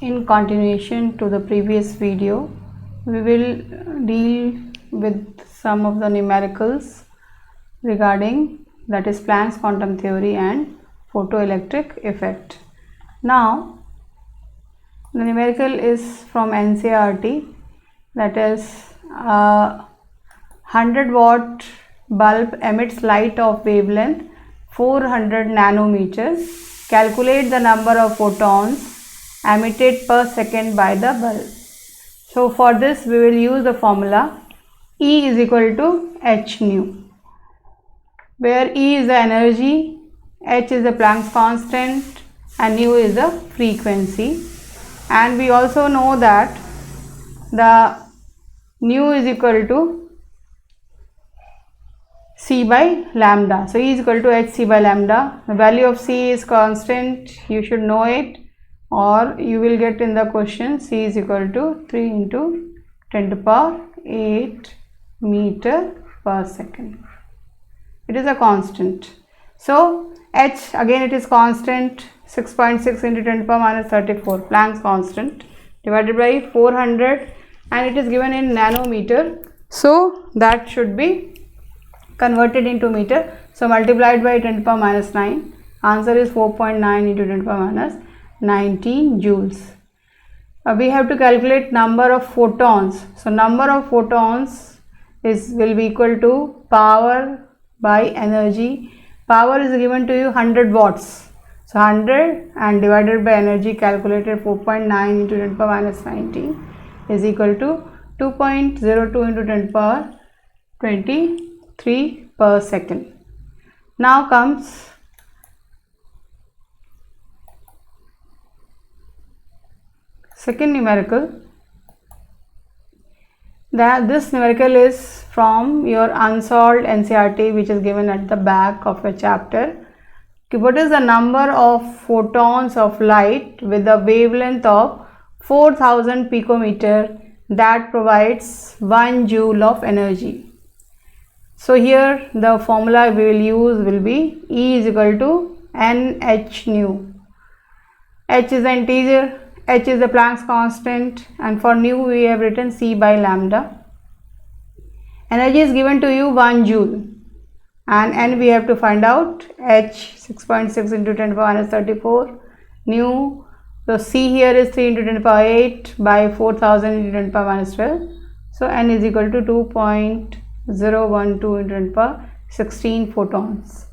In continuation to the previous video, we will deal with some of the numericals regarding, that is, Planck's quantum theory and photoelectric effect. Now, the numerical is from NCERT, that is, 100-watt bulb emits light of wavelength 400 nanometers. Calculate the number of photons emitted per second by the bulb. So for this we will use the formula E is equal to h nu, where E is the energy, h is the Planck's constant and nu is the frequency. And we also know that the nu is equal to c by lambda. So E is equal to h c by lambda. The value of c is constant, you should know it, or you will get in the question c is equal to 3 into 10 to the power 8 meter per second. It is a constant. So h, again it is constant, 6.6 into 10 to the power minus 34, Planck's constant, divided by 400, and it is given in nanometer, so that should be converted into meter. So multiplied by 10 to the power minus 9, answer is 4.9 into 10 to the power minus 19 joules. We have to calculate number of photons. So number of photons will be equal to power by energy. Power is given to you 100 watts. So 100 and divided by energy calculated 4.9 into 10 to the power minus 19 is equal to 2.02 into 10 to the power 23 per second. Now comes second numerical. This numerical is from your unsolved NCERT, which is given at the back of your chapter. What is the number of photons of light with a wavelength of 4000 picometer that provides 1 joule of energy? So here the formula we will use will be E is equal to NH nu. H is the integer, h is the Planck's constant, and for nu we have written c by lambda. Energy is given to you 1 joule, and n we have to find out, h 6.6 into 10 to the power minus 34, nu, so c here is 3 into 10 to the power 8 by 4000 into 10 to the power minus 12, so n is equal to 2.012 into 10 to the power 16 photons.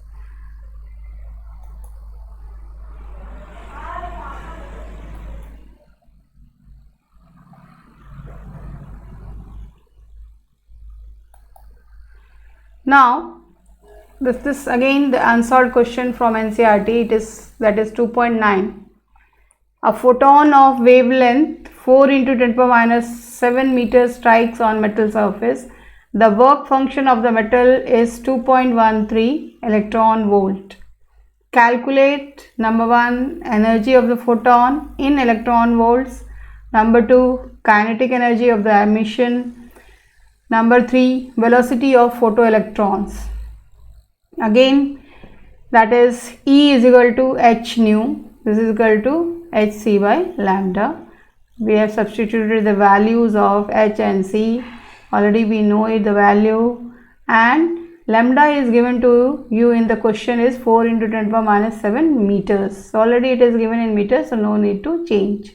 Now this again the unsolved question from NCERT, it is, that is 2.9. A photon of wavelength 4 into 10 to the power minus 7 meters strikes on metal surface. The work function of the metal is 2.13 electron volt. Calculate, number 1, energy of the photon in electron volts, number 2, kinetic energy of the emission, number 3, velocity of photoelectrons. Again, that is E is equal to h nu, this is equal to h c by lambda. We have substituted the values of h and c, already we know it, the value, and lambda is given to you in the question is 4 into 10 to the power minus 7 meters. So already it is given in meters, so no need to change.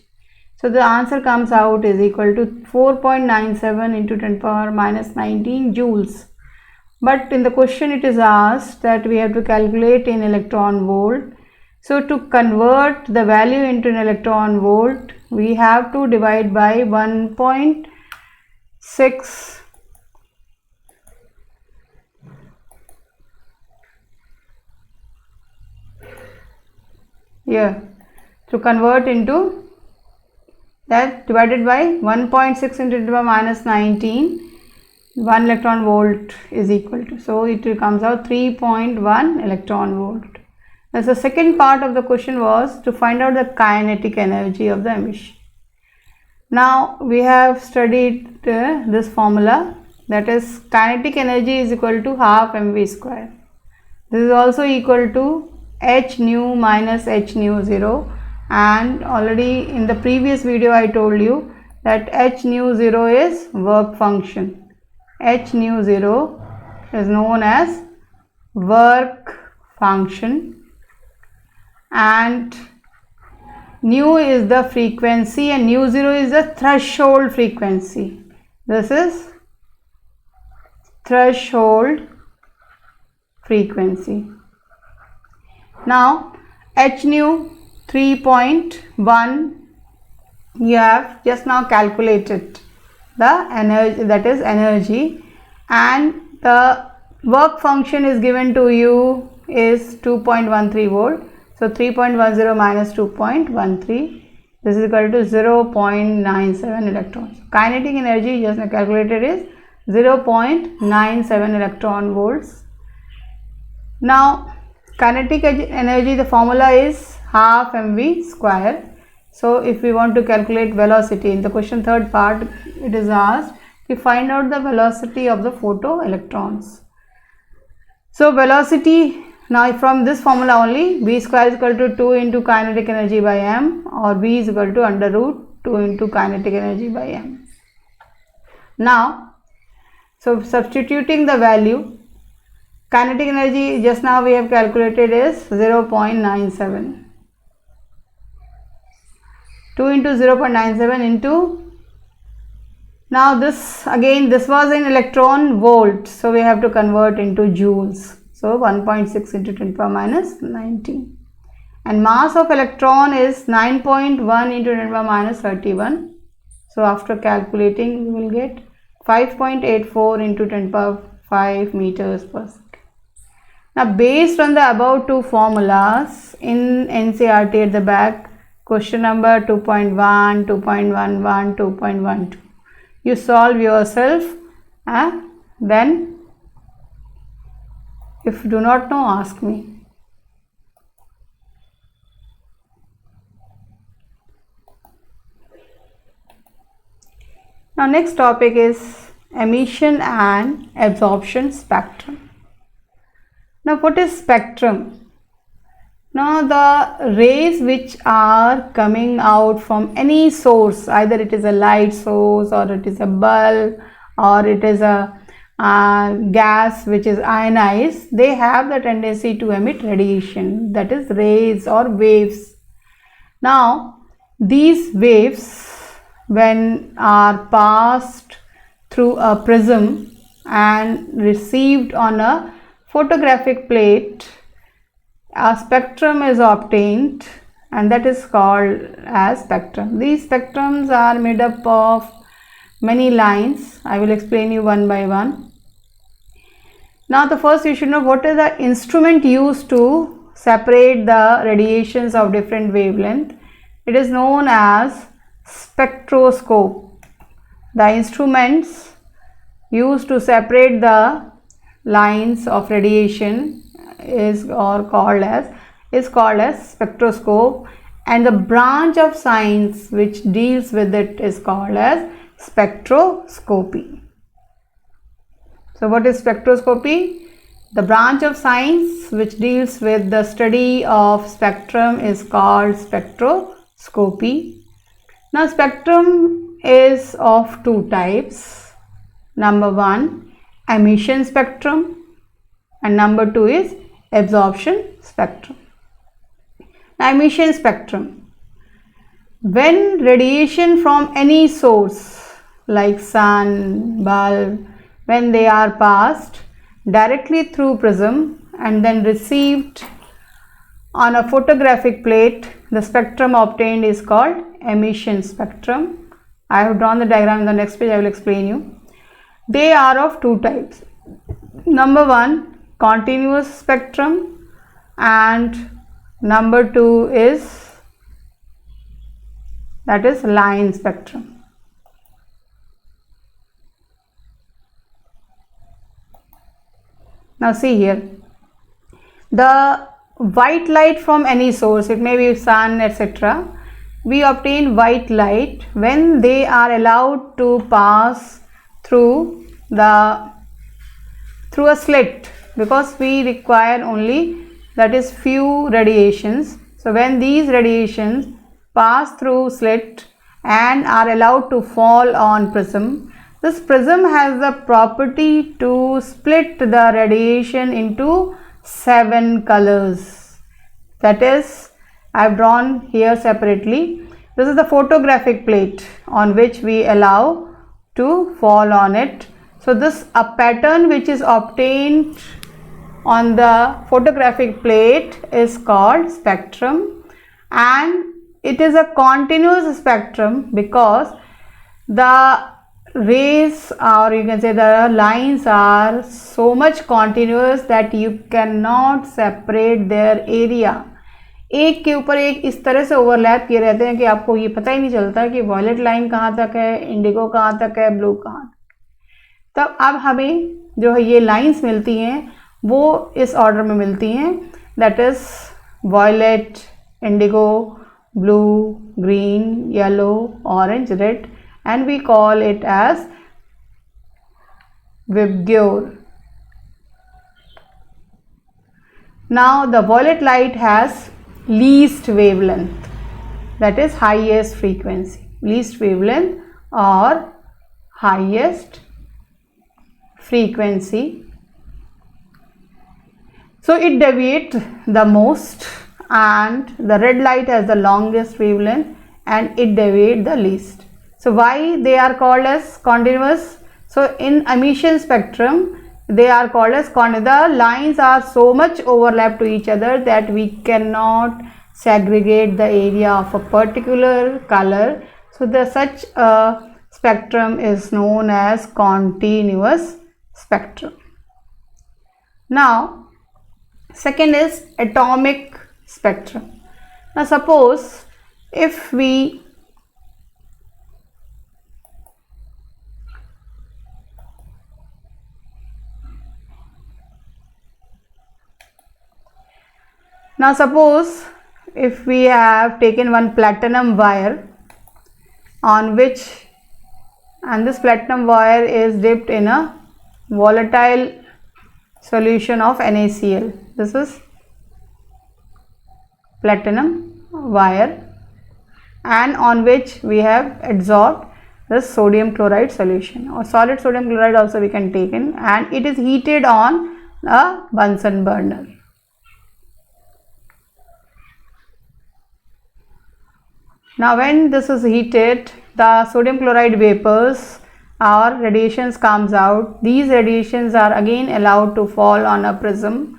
So the answer comes out is equal to 4.97 into 10 to the power minus 19 joules. But in the question it is asked that we have to calculate in electron volt. So to convert the value into an electron volt, we have to divide by 1.6 here, to convert into that, divided by 1.6 into 10 to the power minus 19, 1 electron volt is equal to, so it comes out 3.1 electron volt. As the second part of the question was to find out the kinetic energy of the emission. Now we have studied this formula, that is kinetic energy is equal to half mv square. This is also equal to h nu minus h nu 0 and already in the previous video I told you that h nu 0 is work function. H nu 0 is known as work function, and nu is the frequency and nu 0 is the threshold frequency. This is threshold frequency. Now h nu 3.1 you have just now calculated the energy, that is energy, and the work function is given to you is 2.13 volt. So 3.10 minus 2.13, this is equal to 0.97 electrons. Kinetic energy just now calculated is 0.97 electron volts. Now kinetic energy, the formula is half mv square. So if we want to calculate velocity, in the question third part it is asked to find out the velocity of the photoelectrons. So velocity, now from this formula only, v square is equal to 2 into kinetic energy by m, or v is equal to under root 2 into kinetic energy by m. Now, so substituting the value, kinetic energy just now we have calculated is 0.97. 2 into 0.97 into, now this again, this was in electron volt, so we have to convert into joules. So 1.6 into 10 power minus 19, and mass of electron is 9.1 into 10 power minus 31. So after calculating we will get 5.84 into 10 power 5 meters per second. Now based on the above two formulas in NCERT at the back, question number 2.1, 2.11, 2.12, you solve yourself, then if you do not know, ask me. Now next topic is emission and absorption spectrum. Now what is spectrum? Now the rays which are coming out from any source, either it is a light source or it is a bulb or it is a gas which is ionized, they have the tendency to emit radiation, that is rays or waves. Now these waves, when are passed through a prism and received on a photographic plate, a spectrum is obtained, and that is called as spectrum. These spectrums are made up of many lines. I will explain you one by one. Now the first you should know what is the instrument used to separate the radiations of different wavelength. It is known as spectroscope. The instruments used to separate the lines of radiation is called as spectroscope, and the branch of science which deals with it is called as spectroscopy. So what is spectroscopy? The branch of science which deals with the study of spectrum is called spectroscopy. Now spectrum is of two types. Number one, emission spectrum, and number two is absorption spectrum. Now emission spectrum, when radiation from any source like sun, bulb, when they are passed directly through prism and then received on a photographic plate, the spectrum obtained is called emission spectrum. I have drawn the diagram. In the next page I will explain you. They are of two types. Number one, continuous spectrum, and number two is, that is, line spectrum. Now see here, the white light from any source, it may be sun, etc. We obtain white light when they are allowed to pass through a slit, because we require only, that is, few radiations. So when these radiations pass through slit and are allowed to fall on prism, this prism has the property to split the radiation into 7 colors. That is, I have drawn here separately. This is the photographic plate on which we allow to fall on it. So this a pattern which is obtained on the photographic plate is called spectrum, and it is a continuous spectrum because the rays, or you can say the lines, are so much continuous that you cannot separate their area. एक के ऊपर एक इस तरह से overlap किए रहते हैं कि आपको ये पता ही नहीं चलता कि वॉयलेट लाइन कहाँ तक है, इंडिगो कहाँ तक है, ब्लू कहाँ तक। तब अब हमें जो है ये लाइंस मिलती हैं वो इस ऑर्डर में मिलती हैं, that is violet, indigo, blue, green, yellow, orange, red, and we call it as Vibgyor. Now the violet light has least wavelength, that is highest frequency, least wavelength or highest frequency. So it deviates the most, and the red light has the longest wavelength and it deviates the least. So why they are called as continuous? So in emission spectrum they are called as the lines are so much overlap to each other that we cannot segregate the area of a particular color. So the such a spectrum is known as continuous spectrum. Now second is atomic spectrum. Now suppose if we have taken one platinum wire on which, and this platinum wire is dipped in a volatile solution of NaCl. This is platinum wire, and on which we have adsorbed the sodium chloride solution, or solid sodium chloride also we can take in, and it is heated on a Bunsen burner. Now when this is heated, the sodium chloride vapors or radiations comes out. These radiations are again allowed to fall on a prism.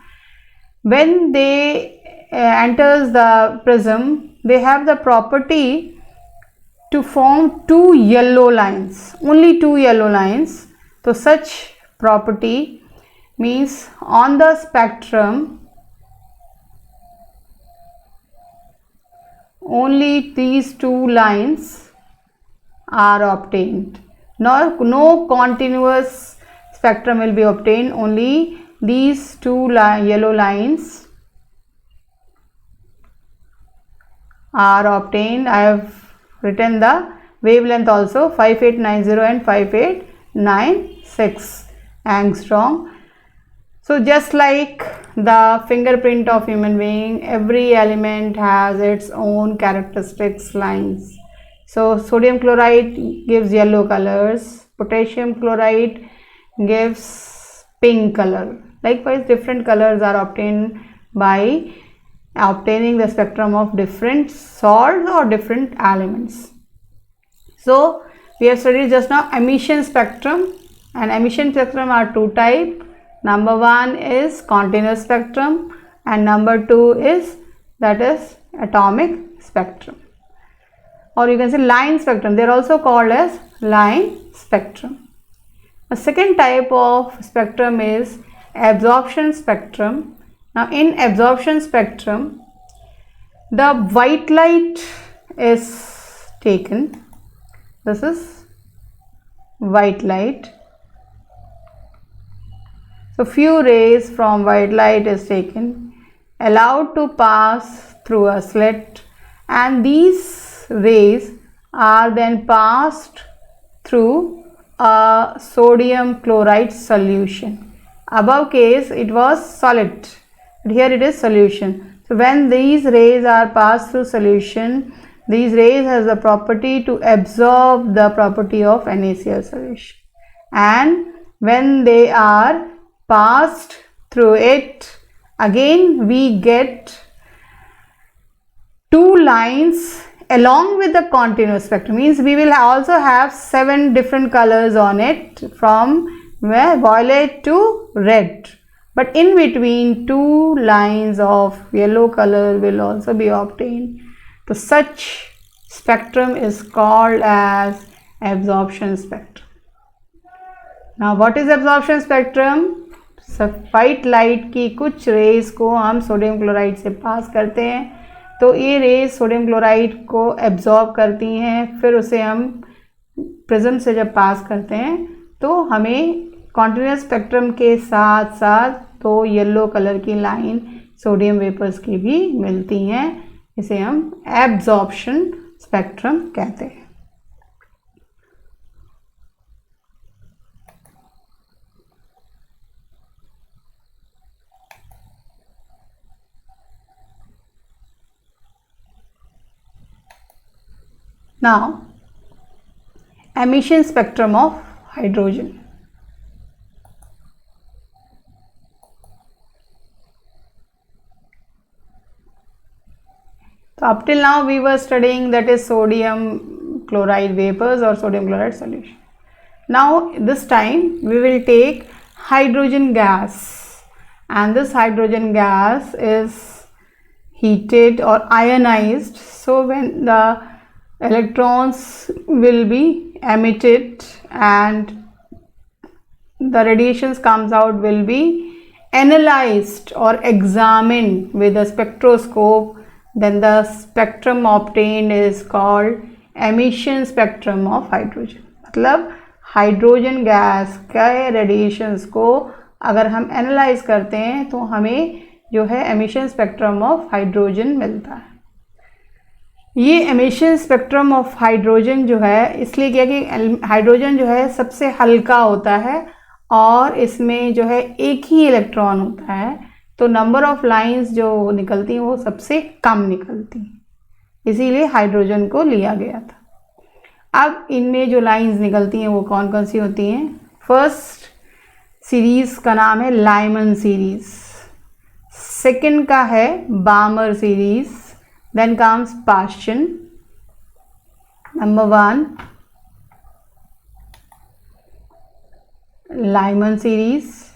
When they enters the prism, they have the property to form 2 yellow lines, only 2 yellow lines. So such property means on the spectrum only these 2 lines are obtained. No continuous spectrum will be obtained, only these 2 yellow lines are obtained. I have written the wavelength also, 5890 and 5896 angstrom. So just like the fingerprint of human being, every element has its own characteristics lines. So sodium chloride gives yellow colors, potassium chloride gives pink color. Likewise, different colors are obtained by obtaining the spectrum of different salts or different elements. So we have studied just now emission spectrum, and emission spectrum are 2 types. Number 1 is continuous spectrum and number 2 is, that is, atomic spectrum, or you can say line spectrum. They are also called as line spectrum. A second type of spectrum is absorption spectrum. Now in absorption spectrum, the white light is taken. This is white light. So few rays from white light is taken, allowed to pass through a slit, and these rays are then passed through a sodium chloride solution. Above case it was solid, but here it is solution. So when these rays are passed through solution, these rays has the property to absorb the property of NaCl solution, and when they are passed through it, again we get two lines along with the continuous spectrum. Means we will also have 7 different colors on it, from violet to red, but in between 2 lines of yellow color will also be obtained. So such spectrum is called as absorption spectrum. Now what is absorption spectrum? White light की कुछ raise को हम sodium chloride से पास करते हैं, तो ये raise sodium chloride को एब्जॉर्ब करती हैं, फिर उसे हम प्रिज्म से जब पास करते हैं तो हमें कॉन्टिन्यूस स्पेक्ट्रम के साथ साथ तो येलो कलर की लाइन सोडियम वेपर्स की भी मिलती हैं. इसे हम एब्जॉर्प्शन स्पेक्ट्रम कहते हैं. Now, emission spectrum of hydrogen. So up till now we were studying that is sodium chloride vapors or sodium chloride solution. Now this time we will take hydrogen gas, and this hydrogen gas is heated or ionized. So when the electrons will be emitted and the radiations comes out will be analyzed or examined with a spectroscope, then the spectrum obtained is called emission spectrum of hydrogen. मतलब hydrogen gas के radiations को अगर हम analyse करते हैं तो हमें जो है एमिशन स्पेक्ट्रम ऑफ हाइड्रोजन मिलता है. ये एमिशन स्पेक्ट्रम ऑफ हाइड्रोजन जो है इसलिए क्या कि हाइड्रोजन जो है सबसे हल्का होता है और इसमें जो है एक ही इलेक्ट्रॉन होता है, तो नंबर ऑफ लाइंस जो निकलती हैं वो सबसे कम निकलती हैं, इसीलिए हाइड्रोजन को लिया गया था. अब इनमें जो लाइंस निकलती हैं वो कौन कौन सी होती हैं? फर्स्ट सीरीज़ का नाम है लाइमन सीरीज़, सेकंड का है बामर series, then comes Paschen, number 1 Lyman series,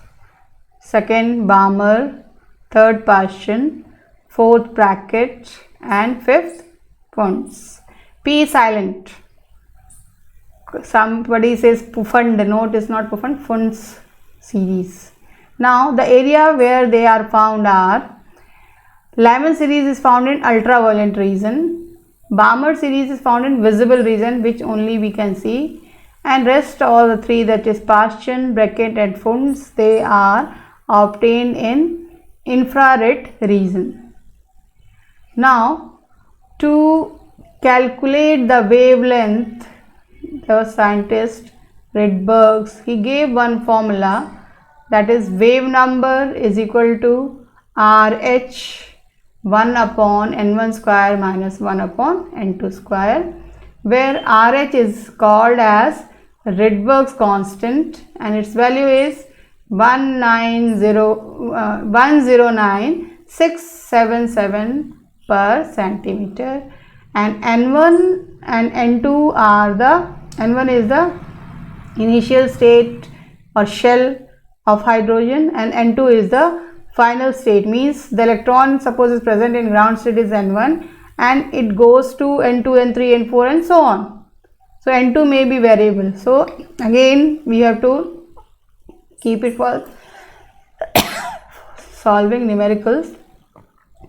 second Balmer, third Paschen, fourth Brackett, and fifth Pfunds. P is silent. Somebody says Pfund, no, it is not Pfund, Pfunds series. Now the area where they are found are Lyman series is found in ultraviolet region, Balmer series is found in visible region which only we can see, and rest all the three, that is Paschen, Brackett and Pfunds, they are obtained in infrared region. Now to calculate the wavelength, the scientist Rydberg, he gave one formula, that is wave number is equal to RH 1 upon n1 square minus 1 upon n2 square, where RH is called as Rydberg's constant and its value is 109,677 per centimeter, and n1 and n2 are the, n1 is the initial state or shell of hydrogen and n2 is the final state, means the electron suppose is present in ground state is n1 and it goes to n2, n3, n4 and so on. So n2 may be variable. So again we have to keep it for solving numericals.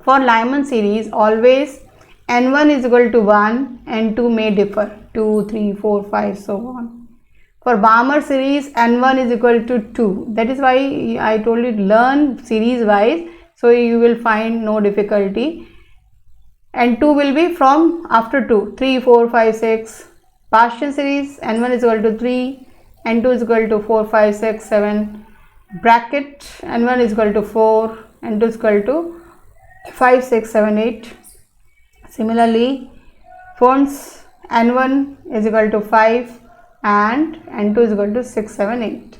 For Lyman series always n1 is equal to 1, n2 may differ 2, 3, 4, 5 so on. For Balmer series n1 is equal to 2, that is why I told you learn series wise, so you will find no difficulty. n2 will be from after 2, 3, 4, 5, 6. Paschen series n1 is equal to 3, n2 is equal to 4, 5, 6, 7. Brackett n1 is equal to 4, n2 is equal to 5, 6, 7, 8. Similarly, phones N1 is equal to 5 and N2 is equal to 6, 7, 8.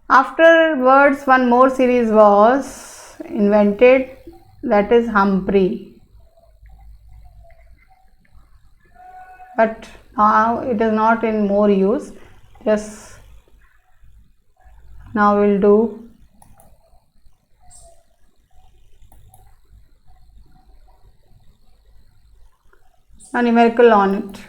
Afterwards, one more series was invented, that is Humphrey. But now it is not in more use. Just now we'll do a numerical on it.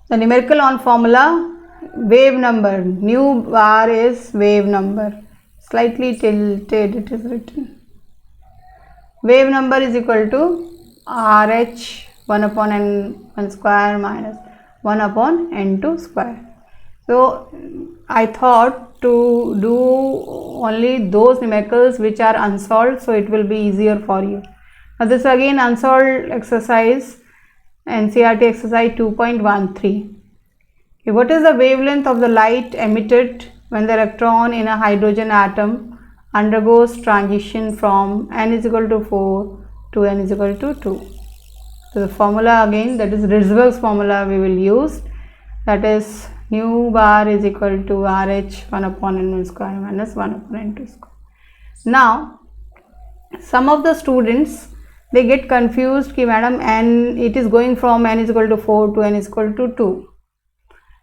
The numerical on formula, wave number, nu bar is wave number, slightly tilted it is written. Wave number is equal to RH 1 upon n1 square minus 1 upon n2 square. So I thought to do only those numericals which are unsolved, so it will be easier for you. Now this again unsolved exercise, NCERT exercise 2.13. Okay, what is the wavelength of the light emitted when the electron in a hydrogen atom undergoes transition from n is equal to 4 to n is equal to 2? So the formula again, that is Rydberg's formula we will use, that is nu bar is equal to RH 1 upon n1 square minus 1 upon n2 square. Now some of the students, they get confused कि madam n, it is going from n is equal to 4 to n is equal to 2.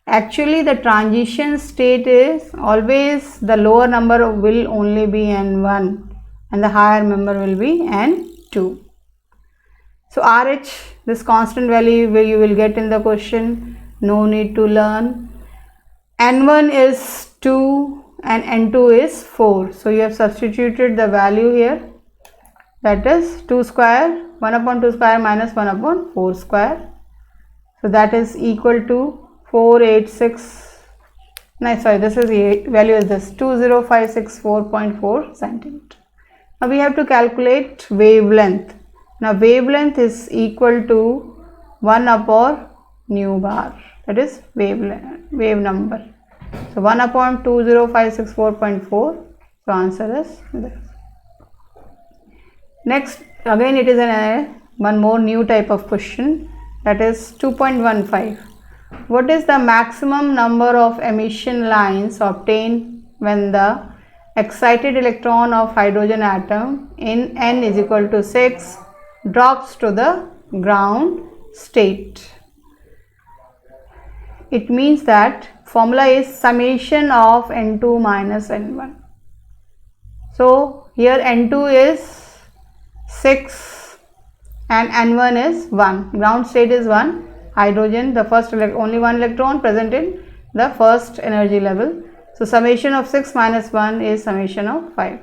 Actually the transition state is always the lower number will only be n1 and the higher number will be n2. So RH, this constant value where you will get in the question, no need to learn. N1 is 2 and N2 is 4. So you have substituted the value here, that is 2 square, 1 upon 2 square minus 1 upon 4 square. So that is equal to 486, no sorry, this is the value is this 20564.4 centimeter. Now we have to calculate wavelength. Now wavelength is equal to 1 upon nu bar, that is wave number. So 1 upon 20564.4. So answer is this. Next again it is one more new type of question, that is 2.15. What is the maximum number of emission lines obtained when the excited electron of hydrogen atom in n is equal to 6 drops to the ground state? It means that formula is summation of n2 minus n1. So here n2 is 6 and n1 is 1. Ground state is 1. Hydrogen, the first only one electron present in the first energy level. So summation of 6 minus 1 is summation of 5.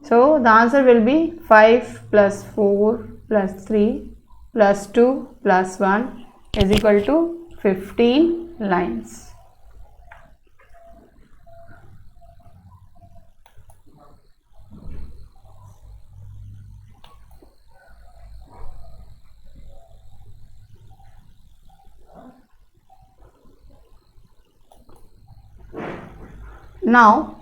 So the answer will be 5 plus 4 plus 3 plus 2 plus 1 is equal to 15 lines. Now,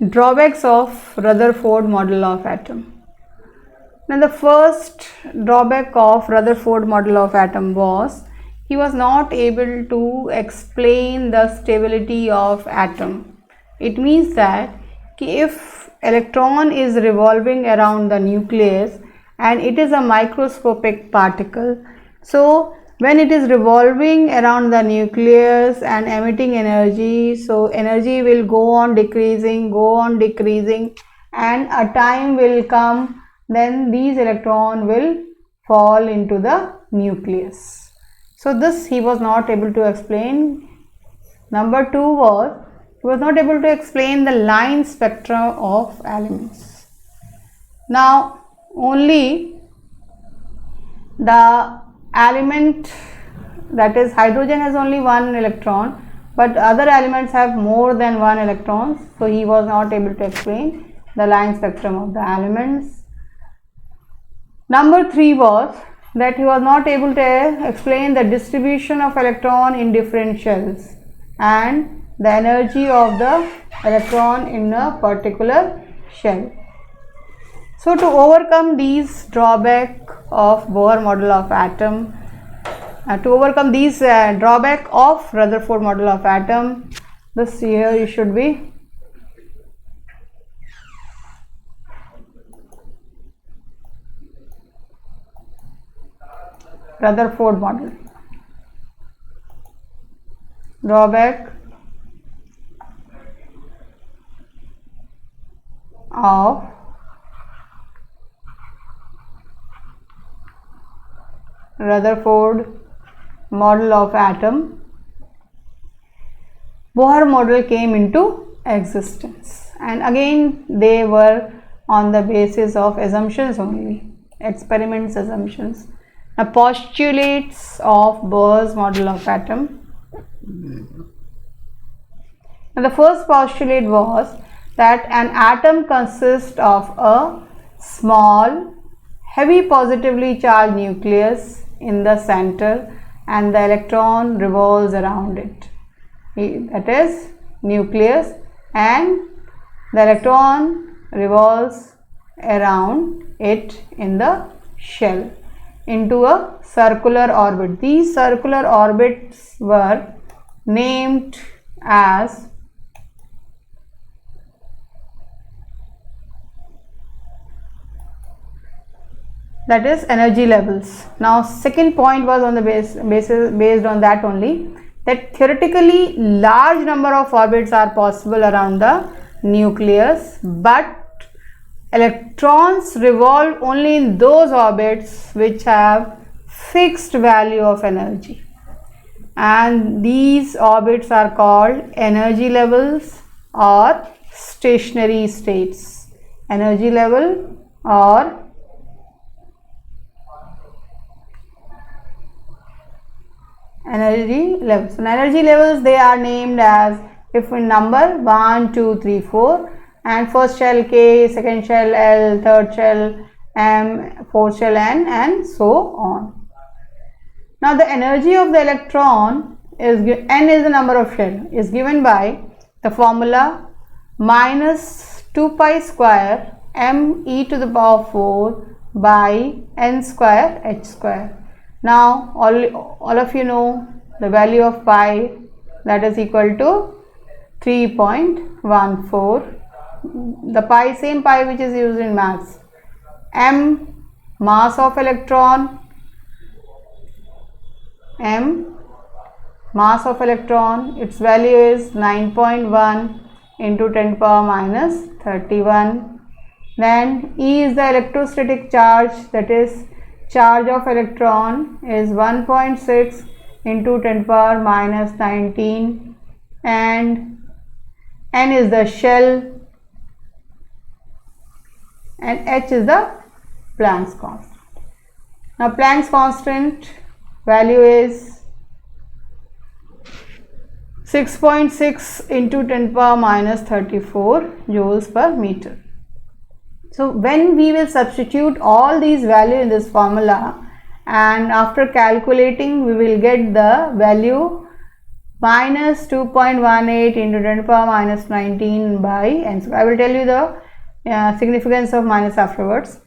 drawbacks of Rutherford model of atom. Now, the first drawback of Rutherford model of atom was he was not able to explain the stability of atom. It means that if electron is revolving around the nucleus and it is a microscopic particle, so when it is revolving around the nucleus and emitting energy, so energy will go on decreasing, and a time will come then these electrons will fall into the nucleus. So this he was not able to explain. Number 2 was he was not able to explain the line spectra of elements. Now only the element, that is hydrogen, has only one electron, but other elements have more than one electrons, so he was not able to explain the line spectrum of the elements. Number 3 was that he was not able to explain the distribution of electron in different shells and the energy of the electron in a particular shell. So to overcome these drawback of Bohr model of atom, drawback of Rutherford model of atom, this here you should be Rutherford model. Drawback of Rutherford model of atom. Bohr model came into existence, and again they were on the basis of assumptions only, experiments, assumptions. Now postulates of Bohr's model of atom. Now the first postulate was that an atom consists of a small, heavy positively charged nucleus in the center and the electron revolves around it. That is nucleus, and the electron revolves around it in the shell into a circular orbit. These circular orbits were named as that is energy levels. Now second point was on the based on that only, that theoretically large number of orbits are possible around the nucleus, but electrons revolve only in those orbits which have fixed value of energy, and these orbits are called energy levels or stationary states. Energy level or energy levels. And energy levels, they are named as, if in number, 1, 2, 3, 4, and first shell K, second shell L, third shell M, fourth shell N, and so on. Now the energy of the electron is, N is the number of shell, is given by the formula minus 2 pi square m e to the power 4 by n square h square. Now all of you know the value of pi, that is equal to 3.14. The pi, same pi which is used in maths. M, mass of electron, its value is 9.1 into 10 power minus 31. Then E is the electrostatic charge, that is charge of electron is 1.6 into 10 power minus 19, and N is the shell, and H is the Planck's constant. Now Planck's constant value is 6.6 into 10 power minus 34 joules per meter. So when we will substitute all these values in this formula, and after calculating we will get the value minus 2.18 into 10 power minus 19 by n. So I will tell you the significance of minus afterwards,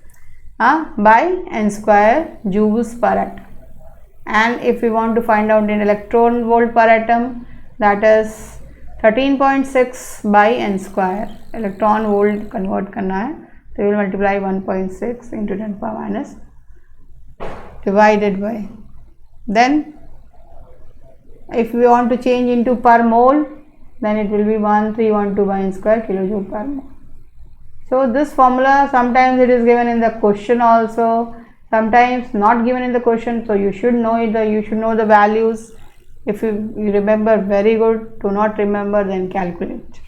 by n square joules per atom. And if we want to find out in electron volt per atom, that is 13.6 by n square. Electron volt convert करना है, so we will multiply 1.6 into 10 power minus divided by. Then if we want to change into per mole, then it will be 1312 by n square kilojoule per mole. So this formula, sometimes it is given in the question also, sometimes not given in the question, so you should know it, you should know the values. If you remember, very good. Do not remember, then calculate.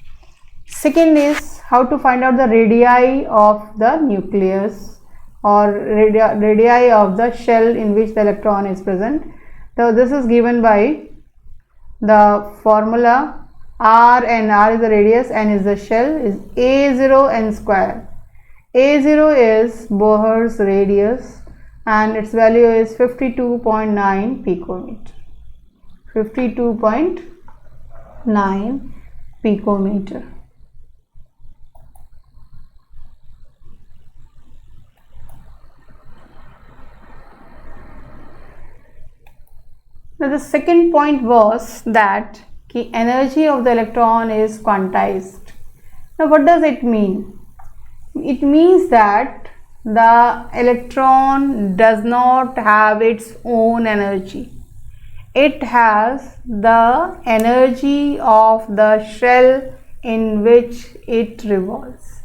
Second is how to find out the radii of the nucleus or radii of the shell in which the electron is present. So this is given by the formula R, and R is the radius, N is the shell, is A0 n square. A0 is Bohr's radius and its value is 52.9 picometer. 52.9 picometer. Now the second point was that the energy of the electron is quantized. Now what does it mean? It means that the electron does not have its own energy. It has the energy of the shell in which it revolves.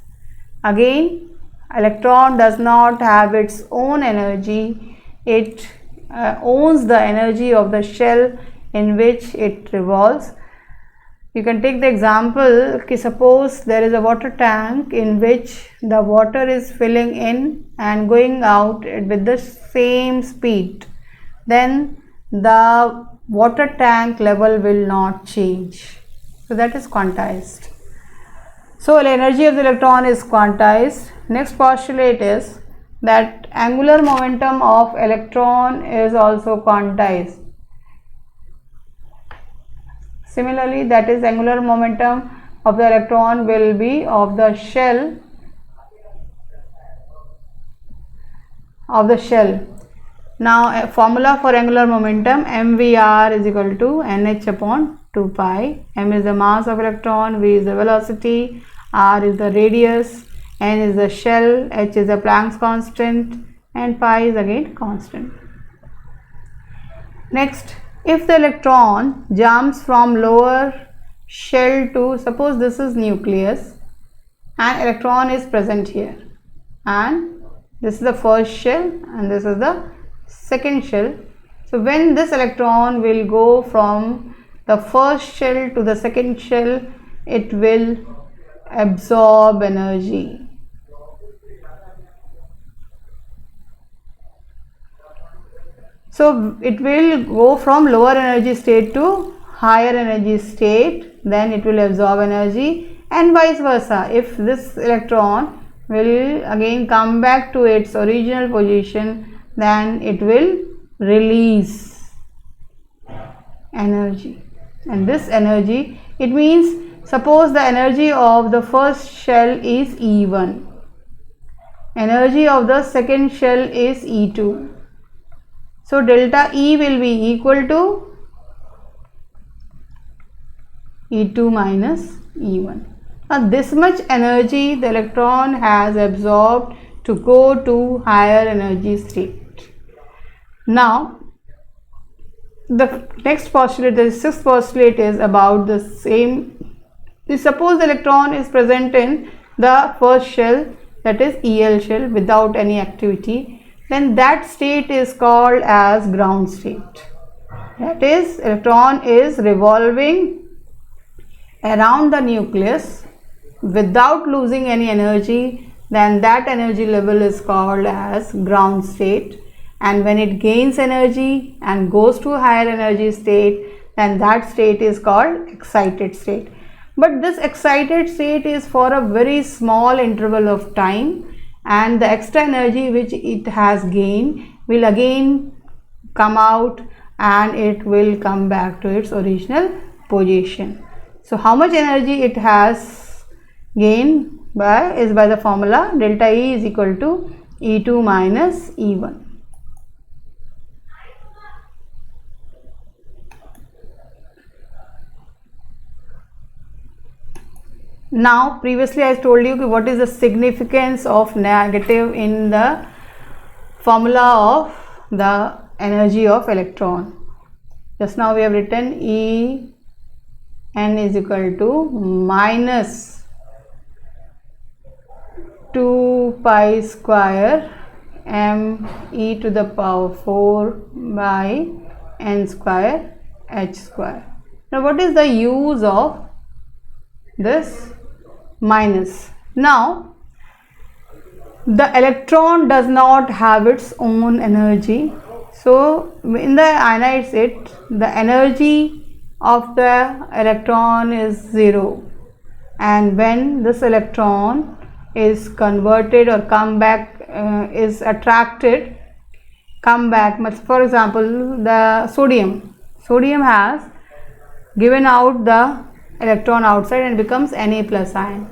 Again, electron does not have its own energy. It owns the energy of the shell in which it revolves. You can take the example, suppose there is a water tank in which the water is filling in and going out with the same speed. Then the water tank level will not change. So that is quantized. So the energy of the electron is quantized. Next postulate is that angular momentum of electron is also quantized. Similarly, that is angular momentum of the electron will be of the shell Now a formula for angular momentum, mvr is equal to nh upon 2 pi. M is the mass of electron, v is the velocity, r is the radius, n is the shell, h is the Planck's constant, and pi is again constant. Next, if the electron jumps from lower shell to, suppose this is nucleus, and electron is present here, and this is the first shell and this is the second shell. So when this electron will go from the first shell to the second shell, it will absorb energy. So it will go from lower energy state to higher energy state, then it will absorb energy, and vice versa. If this electron will again come back to its original position, then it will release energy. And this energy, it means, suppose the energy of the first shell is E1, energy of the second shell is E2. So delta E will be equal to E2 minus E1. Now this much energy the electron has absorbed to go to higher energy state. Now the next postulate, the sixth postulate, is about the same. Suppose the electron is present in the first shell, that is EL shell, without any activity, then that state is called as ground state. That is, electron is revolving around the nucleus without losing any energy, then that energy level is called as ground state. And when it gains energy and goes to higher energy state, then that state is called excited state. But this excited state is for a very small interval of time, and the extra energy which it has gained will again come out and it will come back to its original position. So how much energy it has gained is by the formula delta E is equal to E2 minus E1. Now previously I told you what is the significance of negative in the formula of the energy of electron. Just now we have written E n is equal to minus 2 pi square m e to the power 4 by n square h square. Now what is the use of this minus? Now the electron does not have its own energy, so in the ionized state the energy of the electron is 0, and when this electron is converted or is attracted, for example the sodium has given out the electron outside and becomes Na plus ion,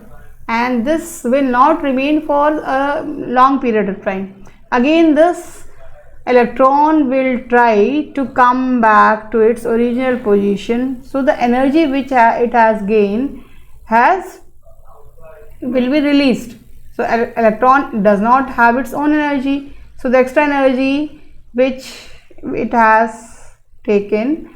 and this will not remain for a long period of time. Again this electron will try to come back to its original position. So the energy which it has gained will be released. So electron does not have its own energy. So the extra energy which it has taken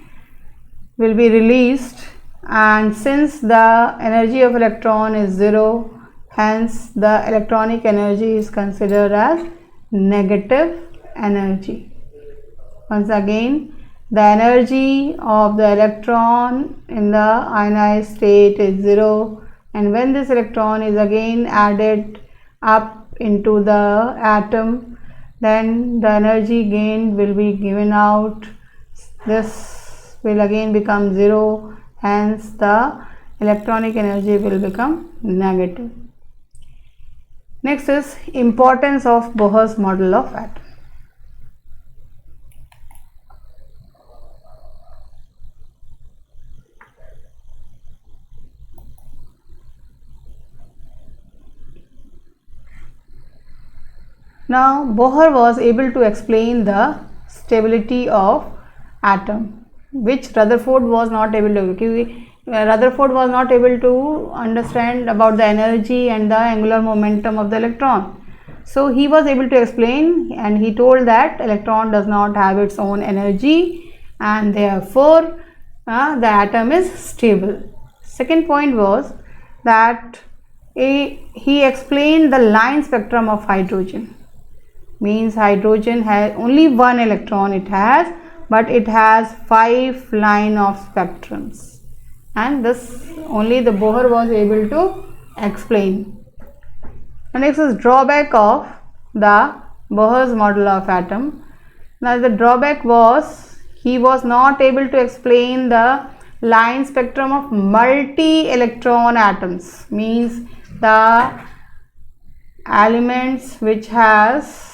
will be released, and since the energy of electron is zero, hence the electronic energy is considered as negative energy. Once again, the energy of the electron in the ionized state is zero, and when this electron is again added up into the atom, then the energy gained will be given out. This will again become zero, hence the electronic energy will become negative. Next is importance of Bohr's model of atom. Now Bohr was able to explain the stability of atom, which Rutherford was not able to do. Rutherford was not able to understand about the energy and the angular momentum of the electron. So he was able to explain, and he told that electron does not have its own energy, and therefore the atom is stable. Second point was that he explained the line spectrum of hydrogen. Means hydrogen has only one electron it has, but it has 5 line of spectrums, and this only the Bohr was able to explain. The next is drawback of the Bohr's model of atom. Now the drawback was he was not able to explain the line spectrum of multi-electron atoms, means the elements which has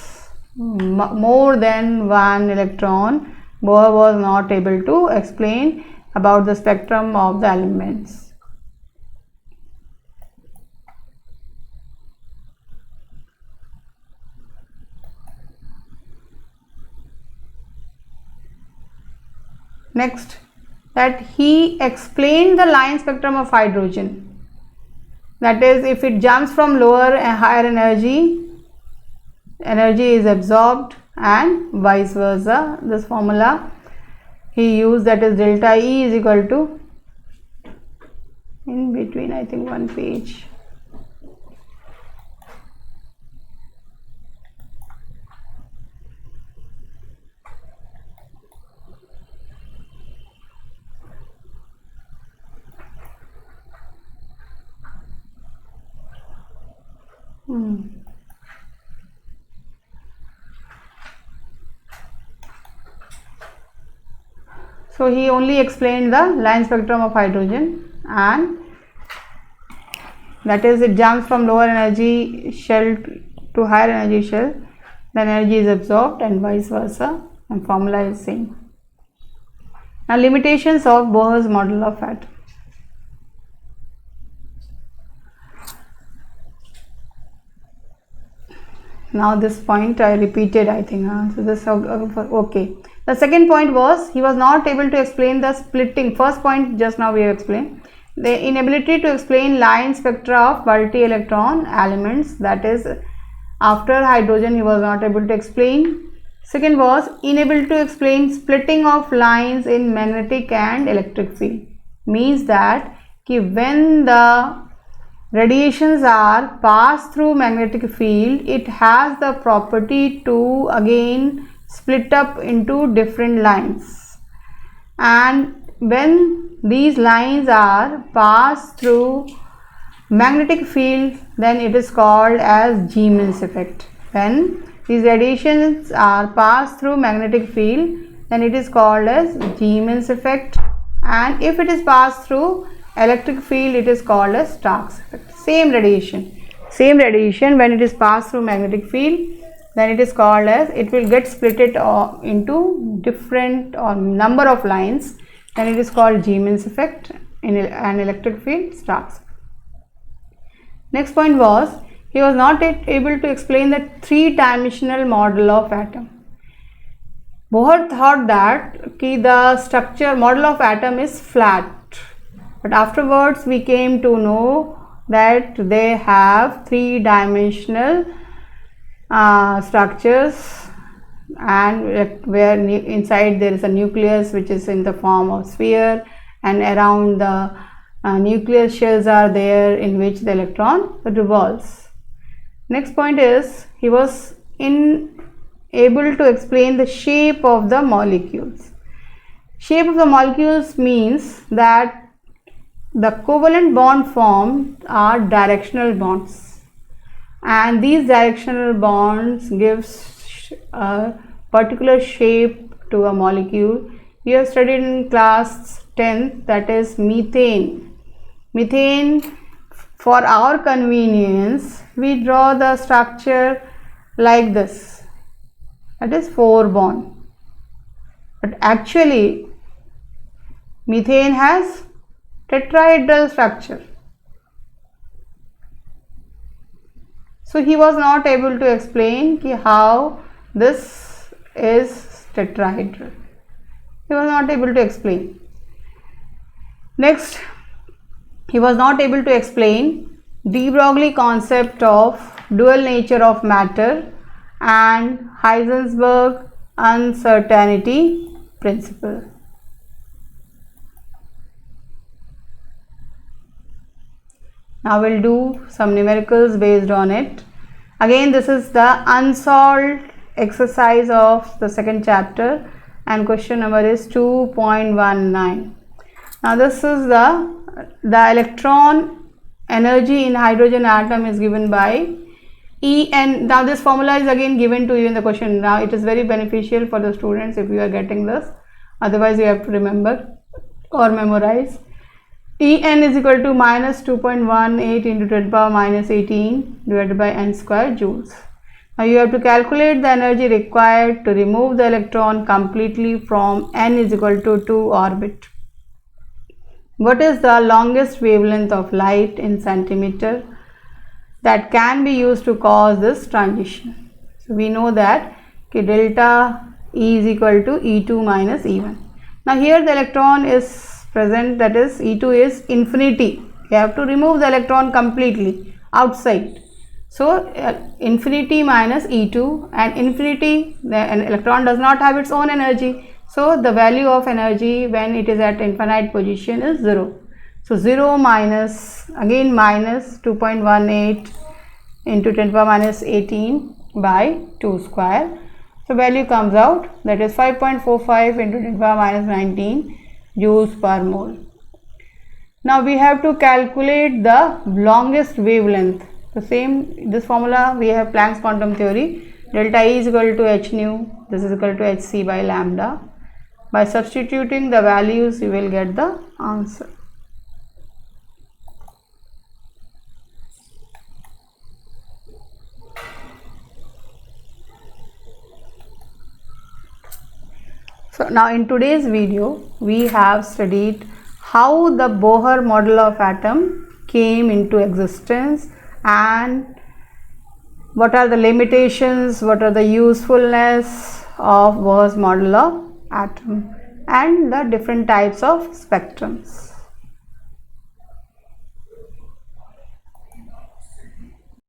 more than one electron. Bohr was not able to explain about the spectrum of the elements. Next, that he explained the line spectrum of hydrogen. That is, if it jumps from lower and higher energy is absorbed, and vice versa. This formula he used, that is delta E is equal to, in between I think one page, So he only explained the line spectrum of hydrogen, and that is, it jumps from lower energy shell to higher energy shell, the energy is absorbed, and vice versa, and formula is same. Now limitations of Bohr's model of atom. Now this point I repeated, I think. So this okay. The second point was he was not able to explain the splitting. First point just now we have explained. The inability to explain line spectra of multi-electron elements, that is, after hydrogen he was not able to explain. Second was unable to explain splitting of lines in magnetic and electric field. Means that when the radiations are passed through magnetic field, it has the property to again split up into different lines, and when these lines are passed through magnetic field, then it is called as Siemens effect. When these radiations are passed through magnetic field, then it is called as Siemens effect, and if it is passed through electric field, it is called as Stark's effect. Same radiation when it is passed through magnetic field, then it is called as, it will get splitted into different or number of lines, then it is called Siemens effect. In an electric field, Stark's. Next point was he was not able to explain the three-dimensional model of atom. Bohr thought that the structure model of atom is flat, but afterwards we came to know that they have three-dimensional structures, and where inside there is a nucleus which is in the form of sphere, and around the nucleus shells are there in which the electron revolves. Next point is he was able to explain the shape of the molecules. Shape of the molecules means that the covalent bond formed are directional bonds, and these directional bonds gives a particular shape to a molecule. You have studied in class 10th, that is methane. Methane, for our convenience, we draw the structure like this, that is 4 bond, but actually methane has tetrahedral structure. So he was not able to explain how this is tetrahedral. He was not able to explain. Next, he was not able to explain de Broglie concept of dual nature of matter and Heisenberg uncertainty principle. Now we'll do some numericals based on it. Again, this is the unsolved exercise of the second chapter, and question number is 2.19. Now this is the electron energy in hydrogen atom is given by En. Now this formula is again given to you in the question. Now it is very beneficial for the students if you are getting this, otherwise you have to remember or memorize. En is equal to minus 2.18 into 10 power minus 18 divided by n square joules. Now you have to calculate the energy required to remove the electron completely from n is equal to 2 orbit. What is the longest wavelength of light in centimeter that can be used to cause this transition? So we know that delta E is equal to E2 minus E1. Now here the electron is present, that is E2 is infinity. You have to remove the electron completely outside. So infinity minus E2, and infinity, an electron does not have its own energy. So the value of energy when it is at infinite position is 0. So 0 minus, again minus 2.18 into 10 power minus 18 by 2 square. So value comes out, that is 5.45 into 10 power minus 19 joules per mole. Now we have to calculate the longest wavelength. The same, this formula we have Planck's quantum theory. Delta E is equal to h nu, this is equal to hc by lambda. By substituting the values you will get the answer. So now in today's video we have studied how the Bohr model of atom came into existence, and what are the limitations, what are the usefulness of Bohr's model of atom, and the different types of spectrums.